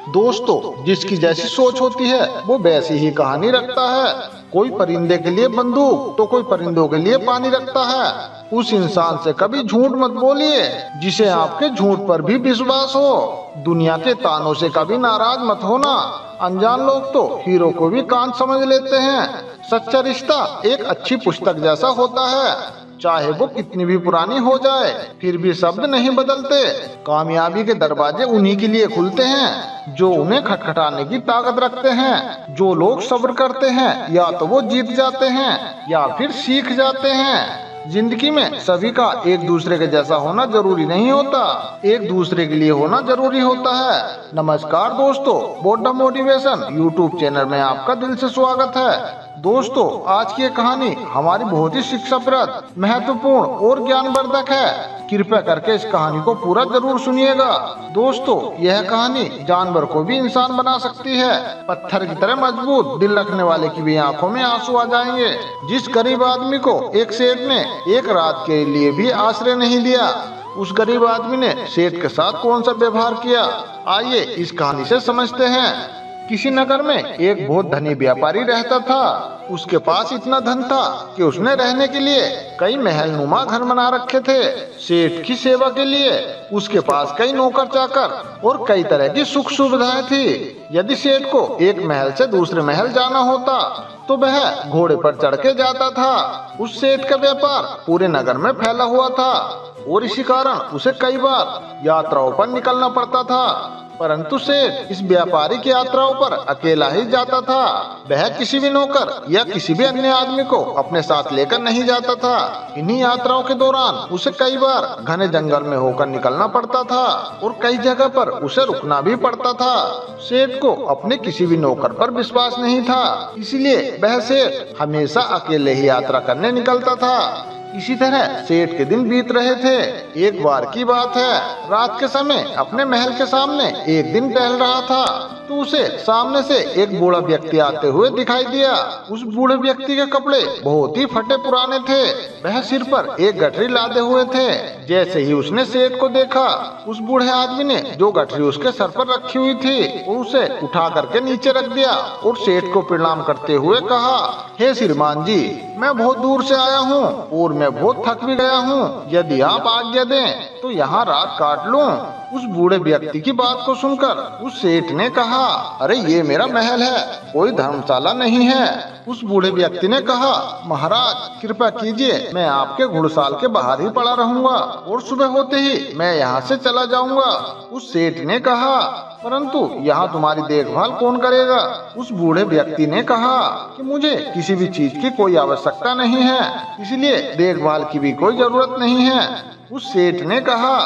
दोस्तों, जिसकी जैसी सोच होती है वो वैसी ही कहानी रखता है। कोई परिंदे के लिए बंदूक तो कोई परिंदों के लिए पानी रखता है। उस इंसान से कभी झूठ मत बोलिए जिसे आपके झूठ पर भी विश्वास हो। दुनिया के तानों से कभी नाराज मत होना। अनजान लोग तो हीरो को भी कांट समझ लेते हैं। सच्चा रिश्ता एक अच्छी पुस्तक जैसा होता है, चाहे वो कितनी भी पुरानी हो जाए, फिर भी शब्द नहीं बदलते। कामयाबी के दरवाजे उन्हीं के लिए खुलते हैं जो उन्हें खटखटाने की ताकत रखते हैं। जो लोग सब्र करते हैं या तो वो जीत जाते हैं या फिर सीख जाते हैं। जिंदगी में सभी का एक दूसरे के जैसा होना जरूरी नहीं होता, एक दूसरे के लिए होना जरूरी होता है। नमस्कार दोस्तों, बोडा मोटिवेशन यूट्यूब चैनल में आपका दिल से स्वागत है। दोस्तों, आज की कहानी हमारी बहुत ही शिक्षाप्रद, महत्वपूर्ण और ज्ञानवर्धक है। कृपया करके इस कहानी को पूरा जरूर सुनिएगा। दोस्तों, यह कहानी जानवर को भी इंसान बना सकती है। पत्थर की तरह मजबूत दिल रखने वाले की भी आंखों में आंसू आ जाएंगे। जिस गरीब आदमी को एक सेठ ने एक रात के लिए भी आश्रय नहीं दिया, उस गरीब आदमी ने सेठ के साथ कौन सा व्यवहार किया, आइए इस कहानी से समझते हैं। किसी नगर में एक बहुत धनी व्यापारी रहता था। उसके पास इतना धन था कि उसने रहने के लिए कई महल नुमा घर बना रखे थे। सेठ की सेवा के लिए उसके पास कई नौकर चाकर और कई तरह की सुख सुविधाएं थी। यदि सेठ को एक महल से दूसरे महल जाना होता तो वह घोड़े पर चढ़ के जाता था। उस सेठ का व्यापार पूरे नगर में फैला हुआ था और इसी कारण उसे कई बार यात्राओं पर निकलना पड़ता था। परंतु सेठ इस व्यापारी की यात्राओं पर अकेला ही जाता था। वह किसी भी नौकर या किसी भी अन्य आदमी को अपने साथ लेकर नहीं जाता था। इन्हीं यात्राओं के दौरान उसे कई बार घने जंगल में होकर निकलना पड़ता था और कई जगह पर उसे रुकना भी पड़ता था। सेठ को अपने किसी भी नौकर पर विश्वास नहीं था, इसलिए वह सेठ हमेशा अकेले ही यात्रा करने निकलता था। इसी तरह सेठ के दिन बीत रहे थे। एक बार की बात है, रात के समय अपने महल के सामने एक दिन टहल रहा था तो उसे सामने से एक बूढ़ा व्यक्ति आते हुए दिखाई दिया। उस बूढ़े व्यक्ति के कपड़े बहुत ही फटे पुराने थे। वह सिर पर एक गठरी लादे हुए थे। जैसे ही उसने सेठ को देखा, उस बूढ़े आदमी ने जो गठरी उसके सर पर रखी हुई थी वो उसे उठा करके नीचे रख दिया और सेठ को प्रणाम करते हुए कहा, हे श्रीमान जी, मैं बहुत दूर से आया हूँ और मैं बहुत थक भी गया हूँ। यदि आप आज्ञा दें तो यहाँ रात काट लूँ। उस बूढ़े व्यक्ति की बात को सुनकर उस सेठ ने कहा, अरे ये मेरा महल है, कोई धर्मशाला नहीं है। उस बूढ़े व्यक्ति ने कहा, महाराज कृपया कीजिए, मैं आपके घुड़साल के बाहर ही पड़ा रहूंगा और सुबह होते ही मैं यहाँ से चला जाऊंगा। उस सेठ ने कहा, परंतु यहाँ तुम्हारी देखभाल कौन करेगा? उस बूढ़े व्यक्ति ने कहा कि मुझे किसी भी चीज की कोई आवश्यकता नहीं है, इसलिए देखभाल की भी कोई जरूरत नहीं है। उस सेठ ने कहा,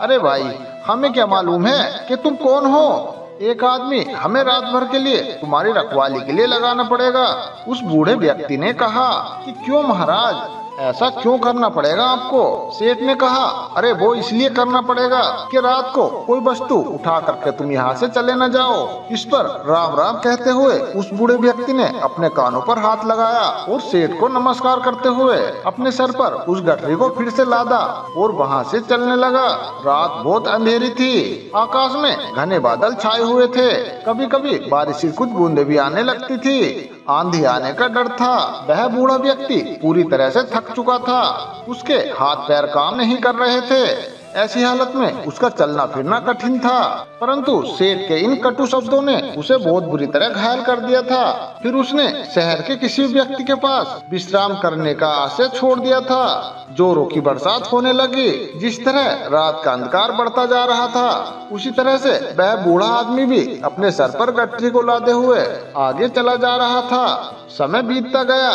अरे भाई, हमें क्या मालूम है कि तुम कौन हो? एक आदमी हमें रात भर के लिए तुम्हारी रखवाली के लिए लगाना पड़ेगा। उस बूढ़े व्यक्ति ने कहा कि क्यों महाराज, ऐसा क्यों करना पड़ेगा आपको? सेठ ने कहा, अरे वो इसलिए करना पड़ेगा कि रात को कोई वस्तु उठा करके तुम यहाँ से चले न जाओ। इस पर राम राम कहते हुए उस बूढ़े व्यक्ति ने अपने कानों पर हाथ लगाया और सेठ को नमस्कार करते हुए अपने सर पर उस गठरी को फिर से लादा और वहाँ से चलने लगा। रात बहुत अंधेरी थी, आकाश में घने बादल छाए हुए थे। कभी कभी बारिश की कुछ बूंदें भी आने लगती थी। आंधी आने का डर था। वह बूढ़ा व्यक्ति पूरी तरह से थक चुका था। उसके हाथ पैर काम नहीं कर रहे थे। ऐसी हालत में उसका चलना फिरना कठिन था। परंतु सेठ के इन कटु शब्दों ने उसे बहुत बुरी तरह घायल कर दिया था। फिर उसने शहर के किसी व्यक्ति के पास विश्राम करने का आशय छोड़ दिया था। जोरों की बरसात होने लगी। जिस तरह रात का अंधकार बढ़ता जा रहा था, उसी तरह से वह बूढ़ा आदमी भी अपने सर पर गठरी को लादे हुए आगे चला जा रहा था। समय बीतता गया।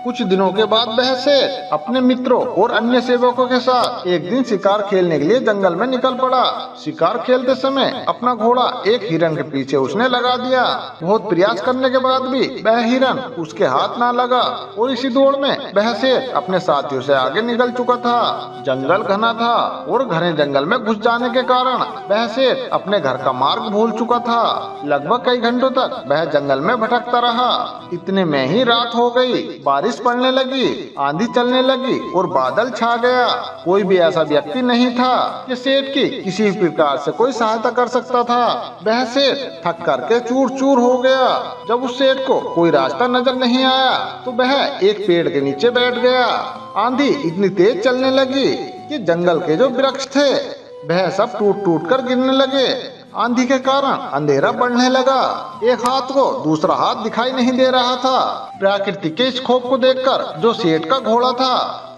कुछ दिनों के बाद वह सेठ अपने मित्रों और अन्य सेवकों के साथ एक दिन शिकार खेलने के लिए जंगल में निकल पड़ा। शिकार खेलते समय अपना घोड़ा एक हिरन के पीछे उसने लगा दिया। बहुत प्रयास करने के बाद भी वह हिरन उसके हाथ ना लगा और इसी दौड़ में वह सेठ अपने साथियों से आगे निकल चुका था। जंगल घना था और घने जंगल में घुस जाने के कारण वह सेठ अपने घर का मार्ग भूल चुका था। लगभग कई घंटों तक वह जंगल में भटकता रहा। इतने में ही रात हो गई। बारिश बारिश पड़ने लगी, आंधी चलने लगी और बादल छा गया। कोई भी ऐसा व्यक्ति नहीं था कि सेठ की किसी भी प्रकार से कोई सहायता कर सकता था। वह सेठ थक करके चूर चूर हो गया। जब उस सेठ को कोई रास्ता नजर नहीं आया तो वह एक पेड़ के नीचे बैठ गया। आंधी इतनी तेज चलने लगी कि जंगल के जो वृक्ष थे वह सब टूट टूट कर गिरने लगे। आंधी के कारण अंधेरा बढ़ने लगा। एक हाथ को दूसरा हाथ दिखाई नहीं दे रहा था। प्रकृति के इस खौफ को देखकर जो सेठ का घोड़ा था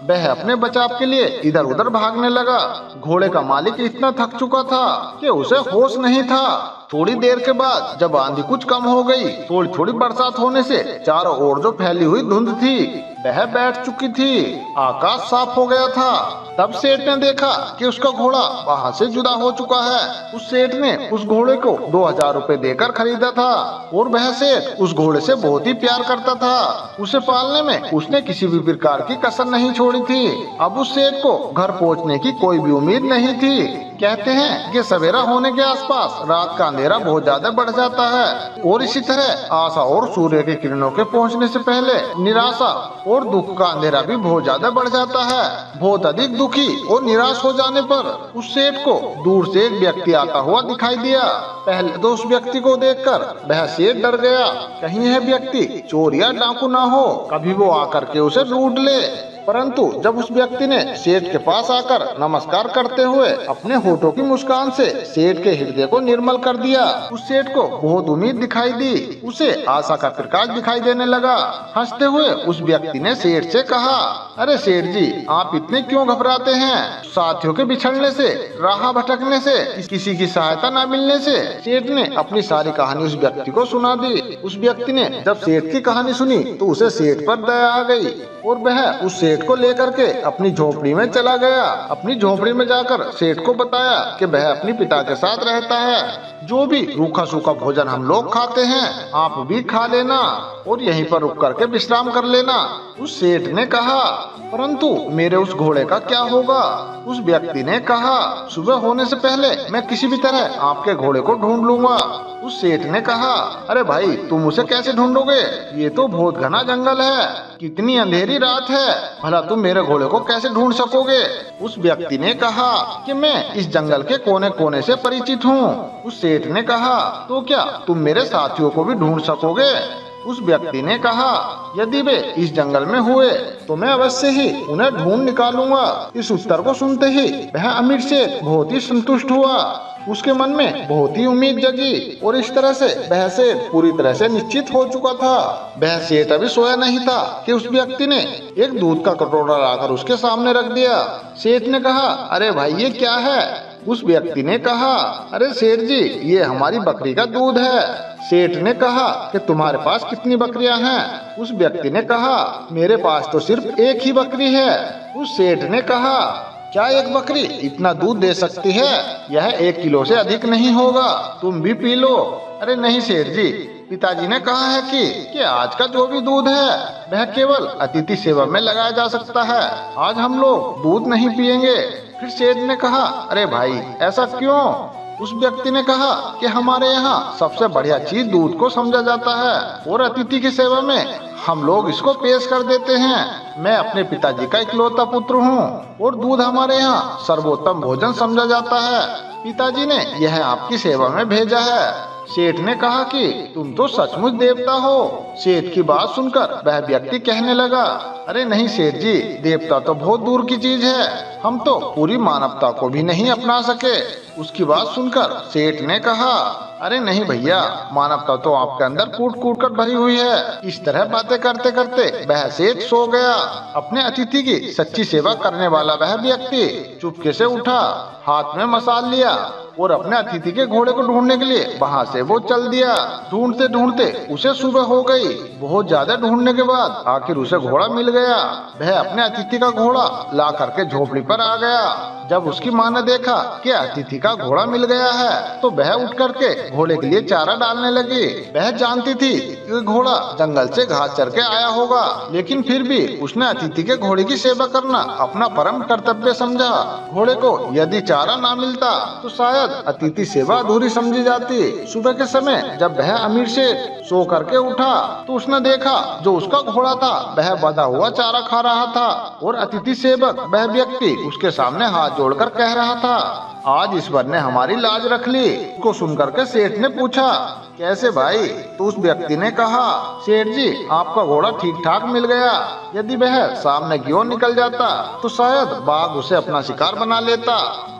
वह अपने बचाव के लिए इधर उधर भागने लगा। घोड़े का मालिक इतना थक चुका था कि उसे होश नहीं था। थोड़ी देर के बाद जब आंधी कुछ कम हो गई, थोड़ी थोड़ी बरसात होने से चारों ओर जो फैली हुई धुंध थी वह बैठ चुकी थी। आकाश साफ हो गया था। तब सेठ ने देखा कि उसका घोड़ा वहाँ से जुदा हो चुका है। उस सेठ ने उस घोड़े को 2000 रुपए देकर खरीदा था और वह सेठ उस घोड़े से बहुत ही प्यार करता था। उसे पालने में उसने किसी भी प्रकार की कसर नहीं छोड़ी थी। अब उस सेठ को घर पहुँचने की कोई भी उम्मीद नहीं थी। कहते हैं कि सवेरा होने के आसपास रात का अंधेरा बहुत ज्यादा बढ़ जाता है और इसी तरह आशा और सूर्य की किरणों के पहुंचने से पहले निराशा और दुख का अंधेरा भी बहुत ज्यादा बढ़ जाता है। बहुत अधिक दुखी और निराश हो जाने पर उस सेठ को दूर से एक व्यक्ति आता हुआ दिखाई दिया। पहले तो उस व्यक्ति को देखकर वह सेठ डर गया, कहीं यह व्यक्ति चोर या डाकू ना हो, कभी वो आकर के उसे लूट ले। परंतु जब उस व्यक्ति ने सेठ के पास आकर नमस्कार करते हुए अपने होठों की मुस्कान से सेठ के हृदय को निर्मल कर दिया, उस सेठ को बहुत उम्मीद दिखाई दी। उसे आशा का प्रकाश दिखाई देने लगा। हंसते हुए उस व्यक्ति ने सेठ से कहा, अरे सेठ जी, आप इतने क्यों घबराते हैं? साथियों के बिछड़ने से, राह भटकने से, किसी की सहायता न मिलने से। सेठ ने अपनी सारी कहानी उस व्यक्ति को सुना दी। उस व्यक्ति ने जब सेठ की कहानी सुनी तो उसे सेठ पर दया आ गई और वह उस सेठ को लेकर के अपनी झोपड़ी में चला गया। अपनी झोपड़ी में जाकर सेठ को बताया कि वह अपने पिता के साथ रहता है। जो भी रूखा सूखा भोजन हम लोग खाते हैं आप भी खा लेना और यहीं पर रुक करके विश्राम कर लेना। उस सेठ ने कहा, परंतु मेरे उस घोड़े का क्या होगा? उस व्यक्ति ने कहा, सुबह होने से पहले मैं किसी भी तरह आपके घोड़े को ढूंढ लूंगा। उस सेठ ने कहा, अरे भाई, तुम उसे कैसे ढूंढोगे? ये तो बहुत घना जंगल है, कितनी अंधेरी रात है, भला तुम मेरे घोड़े को कैसे ढूंढ सकोगे? उस व्यक्ति ने कहा कि मैं इस जंगल के कोने कोने से परिचित हूँ। उस सेठ ने कहा, तो क्या तुम मेरे साथियों को भी ढूंढ सकोगे? उस व्यक्ति ने कहा, यदि वे इस जंगल में हुए तो मैं अवश्य ही उन्हें ढूंढ निकालूंगा। इस उत्तर को सुनते ही वह अमीर सेठ बहुत ही संतुष्ट हुआ। उसके मन में बहुत ही उम्मीद जगी और इस तरह से वह सेठ पूरी तरह से निश्चित हो चुका था। वह सेठ अभी सोया नहीं था कि उस व्यक्ति ने एक दूध का कटोरा लाकर उसके सामने रख दिया। सेठ ने कहा, अरे भाई, ये क्या है? उस व्यक्ति ने कहा, अरे सेठ जी, ये हमारी बकरी का दूध है। सेठ ने कहा कि तुम्हारे पास कितनी बकरियां हैं? उस व्यक्ति ने कहा, मेरे पास तो सिर्फ एक ही बकरी है। उस सेठ ने कहा, क्या एक बकरी इतना दूध दे सकती है? यह 1 किलो से अधिक नहीं होगा, तुम भी पी लो। अरे नहीं सेठ जी, पिताजी ने कहा है कि आज का जो भी दूध है वह केवल अतिथि सेवा में लगाया जा सकता है, आज हम लोग दूध नहीं पिएंगे। फिर सेठ ने कहा, अरे भाई, ऐसा क्यों? उस व्यक्ति ने कहा कि हमारे यहाँ सबसे बढ़िया चीज दूध को समझा जाता है और अतिथि की सेवा में हम लोग इसको पेश कर देते हैं। मैं अपने पिताजी का इकलौता पुत्र हूँ और दूध हमारे यहाँ सर्वोत्तम भोजन समझा जाता है। पिताजी ने यह आपकी सेवा में भेजा है। सेठ ने कहा कि तुम तो सचमुच देवता हो। सेठ की बात सुनकर वह व्यक्ति कहने लगा, अरे नहीं सेठ जी, देवता तो बहुत दूर की चीज है, हम तो पूरी मानवता को भी नहीं अपना सके। उसकी बात सुनकर सेठ ने कहा, अरे नहीं भैया, मानवता तो आपके अंदर कूट कूट कर भरी हुई है। इस तरह बातें करते करते वह सेठ सो गया। अपने अतिथि की सच्ची सेवा करने वाला वह व्यक्ति चुपके से उठा, हाथ में मसाल लिया और अपने अतिथि के घोड़े को ढूंढने के लिए वहाँ से वो चल दिया। ढूंढते ढूंढते उसे सुबह हो गई। बहुत ज्यादा ढूंढने के बाद आखिर उसे घोड़ा मिल गया। वह अपने अतिथि का घोड़ा ला करके झोपड़ी पर आ गया। जब उसकी माँ ने देखा कि अतिथि का घोड़ा मिल गया है तो वह उठ करके घोड़े के लिए चारा डालने लगी। वह जानती थी ये घोड़ा जंगल से घास चर के आया होगा, लेकिन फिर भी उसने अतिथि के घोड़े की सेवा करना अपना परम कर्तव्य समझा। घोड़े को यदि चारा ना मिलता तो शायद अतिथि सेवा अधूरी समझी जाती। सुबह के समय जब वह अमीर सेठ सो करके उठा तो उसने देखा जो उसका घोड़ा था वह बंधा हुआ चारा खा रहा था और अतिथि सेवक वह व्यक्ति उसके सामने हाथ जोड़कर कह रहा था, आज ईश्वर ने हमारी लाज रख ली। को सुनकर के सेठ ने पूछा, कैसे भाई? तो उस व्यक्ति ने कहा, सेठ जी आपका घोड़ा ठीक ठाक मिल गया, यदि वह सामने की ओर निकल जाता तो शायद बाघ उसे अपना शिकार बना लेता।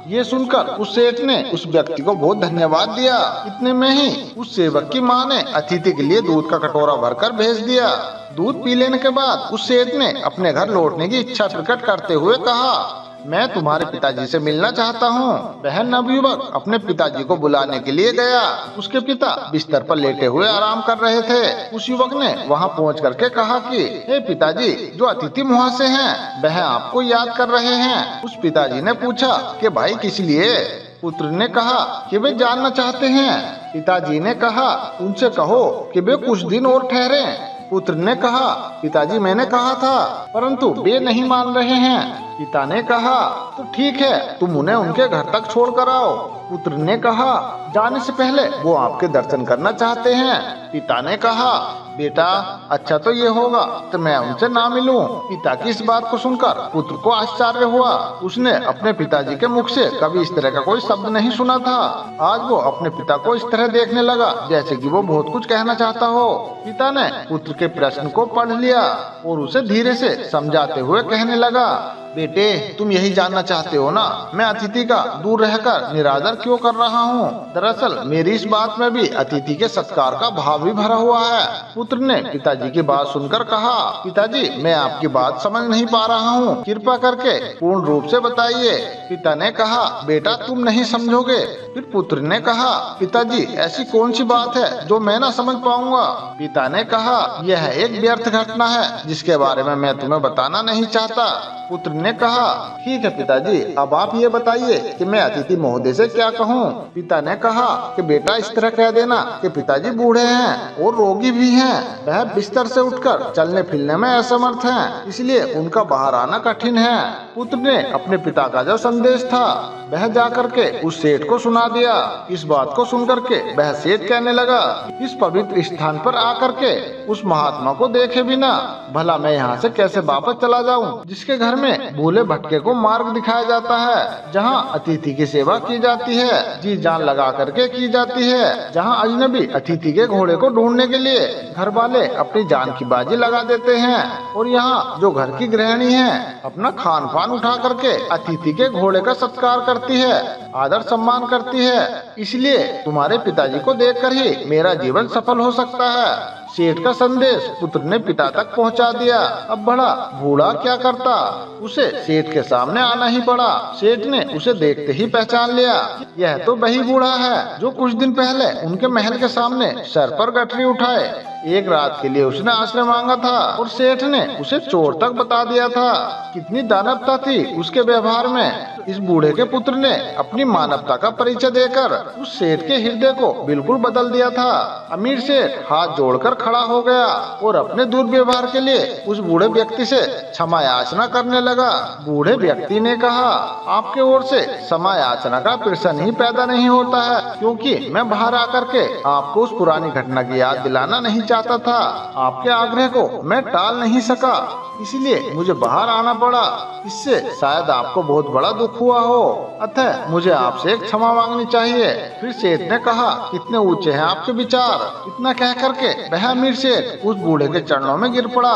ये सुनकर उस सेठ ने उस व्यक्ति को बहुत धन्यवाद दिया। इतने में ही उस सेवक की माँ ने अतिथि के लिए दूध का कटोरा भरकर भेज दिया। दूध पी लेने के बाद उस सेठ ने अपने घर लौटने की इच्छा प्रकट करते हुए कहा, मैं तुम्हारे पिताजी से मिलना चाहता हूँ। वह नवयुवक अपने पिताजी को बुलाने के लिए गया। उसके पिता बिस्तर पर लेटे हुए आराम कर रहे थे। उस युवक ने वहाँ पहुँच करके कहा कि हे पिताजी, जो अतिथि मुहासे हैं वह आपको याद कर रहे हैं। उस पिताजी ने पूछा कि भाई किस लिए? पुत्र ने कहा कि वे जानना चाहते हैं। पिताजी ने कहा, उनसे कहो कि वे कुछ दिन और ठहरे। पुत्र ने कहा, पिताजी मैंने कहा था परंतु वे नहीं मान रहे हैं। पिता ने कहा, तो ठीक है, तुम उन्हें उनके घर तक छोड़ कर आओ। पुत्र ने कहा, जाने से पहले वो आपके दर्शन करना चाहते हैं। पिता ने कहा, बेटा अच्छा तो ये होगा तो मैं उनसे ना मिलूं। पिता की इस बात को सुनकर पुत्र को आश्चर्य हुआ। उसने अपने पिताजी के मुख से कभी इस तरह का कोई शब्द नहीं सुना था। आज वो अपने पिता को इस तरह देखने लगा जैसे कि वो बहुत कुछ कहना चाहता हो। पिता ने पुत्र के प्रश्न को पढ़ लिया और उसे धीरे से समझाते हुए कहने लगा, बेटे तुम यही जानना चाहते हो ना, मैं अतिथि का दूर रहकर निरादर क्यों कर रहा हूँ? दरअसल मेरी इस बात में भी अतिथि के सत्कार का भाव भी भरा हुआ है। पुत्र ने पिताजी की बात सुनकर कहा, पिताजी मैं आपकी बात समझ नहीं पा रहा हूँ, कृपा करके पूर्ण रूप से बताइए। पिता ने कहा, बेटा तुम नहीं समझोगे। फिर पुत्र ने कहा, पिताजी ऐसी कौन सी बात है जो मैं ना समझ पाऊंगा? पिता ने कहा, यह एक व्यर्थ घटना है जिसके बारे में मैं तुम्हें बताना नहीं चाहता। पुत्र ने कहा, ठीक है पिताजी, अब आप ये बताइए कि मैं अतिथि महोदय से क्या कहूँ? पिता ने कहा कि बेटा इस तरह कह देना कि पिताजी बूढ़े हैं और रोगी भी हैं। वह बिस्तर से उठकर चलने फिरने में असमर्थ हैं, इसलिए उनका बाहर आना कठिन है। पुत्र ने अपने पिता का जो संदेश था वह जाकर के उस सेठ को सुना दिया। इस बात को सुनकर के वह सेठ कहने लगा, इस पवित्र स्थान पर आकर के उस महात्मा को देखे बिना भला मैं यहाँ से कैसे वापस चला जाऊँ, जिसके घर में भूले भटके को मार्ग दिखाया जाता है, जहाँ अतिथि की सेवा की जाती है, जी जान लगा करके की जाती है, जहाँ अजनबी अतिथि के घोड़े को ढूंढने के लिए घर वाले अपनी जान की बाजी लगा देते हैं, और यहाँ जो घर की गृहिणी है अपना खान पान उठा करके अतिथि के घोड़े का सत्कार करती है, आदर सम्मान करती है। इसलिए तुम्हारे पिताजी को देखकर ही मेरा जीवन सफल हो सकता है। सेठ का संदेश पुत्र ने पिता तक पहुंचा दिया। अब बड़ा बूढ़ा क्या करता, उसे सेठ के सामने आना ही पड़ा। सेठ ने उसे देखते ही पहचान लिया, यह तो वही बूढ़ा है जो कुछ दिन पहले उनके महल के सामने सर पर गठरी उठाए एक रात के लिए उसने आश्रय मांगा था और सेठ ने उसे चोर तक बता दिया था। कितनी दानवता थी उसके व्यवहार में। इस बूढ़े के पुत्र ने अपनी मानवता का परिचय देकर उस सेठ के हृदय को बिल्कुल बदल दिया था। अमीर सेठ हाथ जोड़कर खड़ा हो गया और अपने दुर्व्यवहार के लिए उस बूढ़े व्यक्ति से क्षमा याचना करने लगा। बूढ़े व्यक्ति ने कहा, आपके ओर से क्षमा याचना का प्रश्न ही पैदा नहीं होता है, क्योंकि मैं बाहर आकर के आपको उस पुरानी घटना की याद दिलाना नहीं चाहता था। आपके आग्रह को मैं टाल नहीं सका, इसलिए मुझे बाहर आना पड़ा। इससे शायद आपको बहुत बड़ा दुख हुआ हो, अतः मुझे आपसे एक क्षमा मांगनी चाहिए। फिर सेठ ने कहा, कितने ऊंचे हैं आपके विचार। इतना कह करके वह अमीर सेठ उस बूढ़े के चरणों में गिर पड़ा।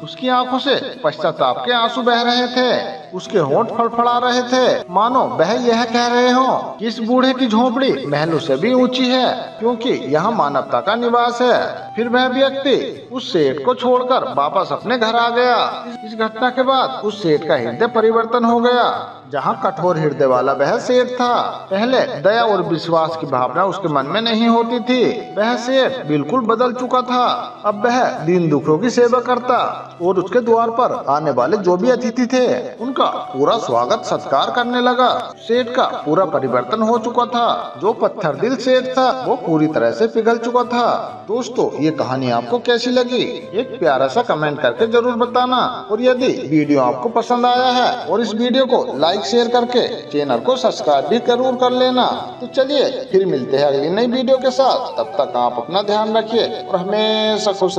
उसकी आंखों से पश्चाताप के आंसू बह रहे थे, उसके होंठ फड़फड़ा रहे थे, मानो वह यह कह रहे हो कि इस बूढ़े की झोपड़ी महलों से भी ऊंची है, क्योंकि यहाँ मानवता का निवास है। फिर वह व्यक्ति उस सेठ को छोड़कर वापस अपने घर आ गया। इस घटना के बाद उस सेठ का हृदय परिवर्तन हो गया। जहाँ कठोर हृदय वाला वह सेठ था। पहले दया और विश्वास की भावना उसके मन में नहीं होती थी। वह सेठ बिल्कुल बदल चुका था। अब वह दीन दुखियों की सेवा करता और उसके द्वार पर आने वाले जो भी अतिथि थे उनका पूरा स्वागत सत्कार करने लगा। सेठ का पूरा परिवर्तन हो चुका था। जो पत्थर दिल सेठ था वो पूरी तरह से पिघल चुका था। दोस्तों, ये कहानी आपको कैसी लगी? एक प्यारा सा कमेंट करके जरूर बताना। और यदि वीडियो आपको पसंद आया है और इस वीडियो को लाइक शेयर करके चैनल को सब्सक्राइब भी जरूर कर लेना। तो चलिए फिर मिलते हैं अगली नई वीडियो के साथ। तब तक आप अपना ध्यान रखिए और हमेशा खुश